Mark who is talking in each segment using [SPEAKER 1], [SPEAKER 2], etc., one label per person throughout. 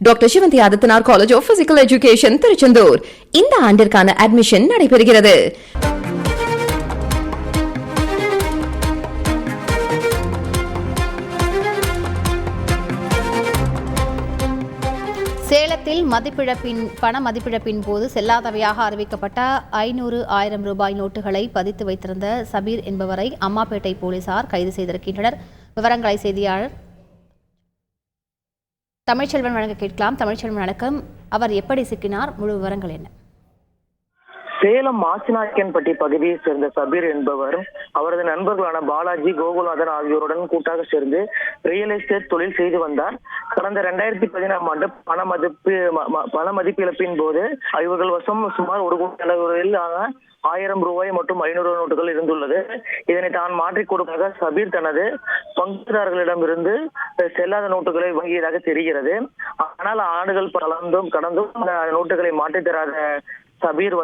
[SPEAKER 1] Doctor Sivanthi Adithanar college of physical education Tiruchendur இந்த ஆண்டிற்கான admission நடைபெறுகிறது.
[SPEAKER 2] சேலத்தில் பண மதிப்பிழப்பின் போது செல்லாதவையாக அறிவிக்கப்பட்ட 500,000 ரூபாய் நோட்டுகளை பதித்து வைத்திருந்த சபீர் என்பவரை அம்மாப்பேட்டை போலீசார் கைது செய்திருக்கின்றனர். விவரங்களை செய்தியாளர் தமிழ்ச்செல்வன் வழங்க கேட்கலாம். தமிழ்ச்செல்வன் வணக்கம். அவர் எப்படி சிக்கினார்? முழு விவரங்கள் என்ன?
[SPEAKER 3] சேலம் மாசிநாயக்கன்பட்டி பகுதியை சேர்ந்த சபீர் என்பவர் அவரது நண்பர்களான பாலாஜி, கோகுல்நாதன் ஆகியோருடன் கூட்டாக சேர்ந்து ரியல் எஸ்டேட் தொழில் செய்து வந்தார். கடந்த 2014 ஆண்டு பண மதிப்பிழப்பின் போது இவர்கள் வசம் சுமார் 1 கோடி அளவில் 1000 ரூபாய் மற்றும் 500 நோட்டுகள் இருந்துள்ளது. இதனை தான் மாற்றிக் கொடுக்க சபீர் தனது பங்குதாரர்களிடமிருந்து செல்லாத நோட்டுகளை வாங்கியதாக தெரிகிறது. ஆனால் ஆண்டுகள் கடந்தும் நோட்டுகளை மாற்றித் தராத சபீர்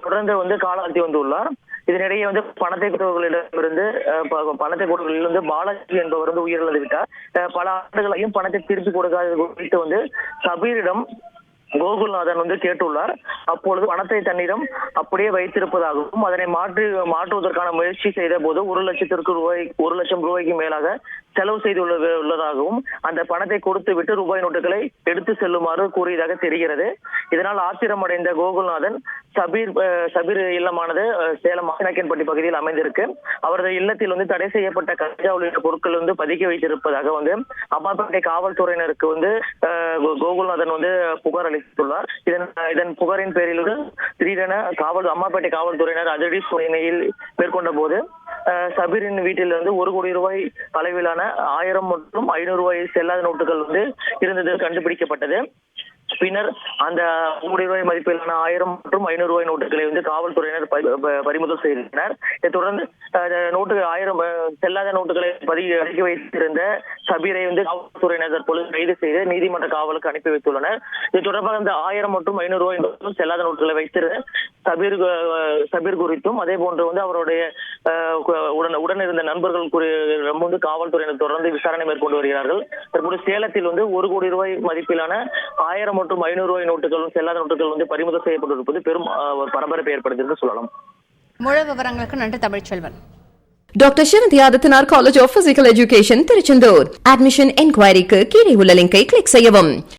[SPEAKER 3] தொடர்ந்து காலாத்தி வந்துள்ளார். இதனிடையே பணத்தை கொடுத்தவர்களிடமிருந்து பாலாஜி என்பவர் உயிரிழந்து விட்டார். பல ஆண்டுகளையும் பணத்தை திருப்பி கொடுக்காத குறித்து சபீரிடம் கோகுல்நாதன் கேட்டுள்ளார். அப்பொழுது பணத்தை தன்னிடம் அப்படியே வைத்திருப்பதாகவும் அதனை மாற்றுவதற்கான முயற்சி செய்த போது 1 லட்சம் ரூபாய்க்கு மேலாக செலவு செய்துள்ளதாகவும் அந்த பணத்தை கொடுத்து விட்டு ரூபாய் நோட்டுகளை எடுத்து செல்லுமாறு கூறியதாக தெரிகிறது. இதனால் ஆத்திரமடைந்த கோகுல்நாதன் சபீர் இல்லமானது சேலம் மாசிநாயக்கன்பட்டி பகுதியில் அமைந்திருக்கு. அவரது இல்லத்தில் தடை செய்யப்பட்ட கஞ்சா உள்ளிட்ட பொருட்கள் பதுக்கி வைத்திருப்பதாக அம்மாப்பேட்டை காவல்துறையினருக்கு கோகுல்நாதன் புகார் அளித்துள்ளார். இதன் புகாரின் பேரில் திடீரென அம்மாப்பேட்டை காவல்துறையினர் அதிரடி சோதனையில் மேற்கொண்ட போது சபீரின் வீட்டில் 1 கோடி ரூபாய் அளவிலான 1000 மற்றும் 500 ரூபாய் செல்லாத நோட்டுகள் இருந்தது கண்டுபிடிக்கப்பட்டது. பின்னர் அந்த 1 கோடி ரூபாய் மதிப்பிலான 1000 மற்றும் 500 ரூபாய் நோட்டுகளை காவல்துறையினர் பறிமுதல் செய்தனர். இதைத் தொடர்ந்து 1000 செல்லாத நோட்டுகளை அடுக்கி வைத்திருந்த சபீரை காவல்துறையினர் தற்போது கைது செய்து நீதிமன்ற காவலுக்கு அனுப்பி வைத்துள்ளனர். இது தொடர்பாக இந்த 1000 மற்றும் 500 ரூபாய் செல்லாத நோட்டுகளை வைத்திருந்த சபீர் குறித்தும் அதே போன்று அவருடைய உடன் இருந்த நண்பர்கள் காவல்துறையினர் தொடர்ந்து விசாரணை மேற்கொண்டு வருகிறார்கள். தற்போது சேலத்தில் 1 கோடி ரூபாய் மதிப்பிலான 1000 மற்றும் 500 ரூபாய் நோட்டுகளும் செல்லாத நோட்டுகள் பறிமுதல் செய்யப்பட்டிருப்பது பெரும் பரபரப்பை ஏற்படுத்தி சொல்லலாம்.
[SPEAKER 2] முழு விவரங்களுக்கு நன்றி Tamilselvan.
[SPEAKER 1] Doctor Sivanthi Adithanar college of physical education Tiruchendur admission என்கொயரிக்கு கீழே உள்ள லிங்கை கிளிக் செய்யவும்.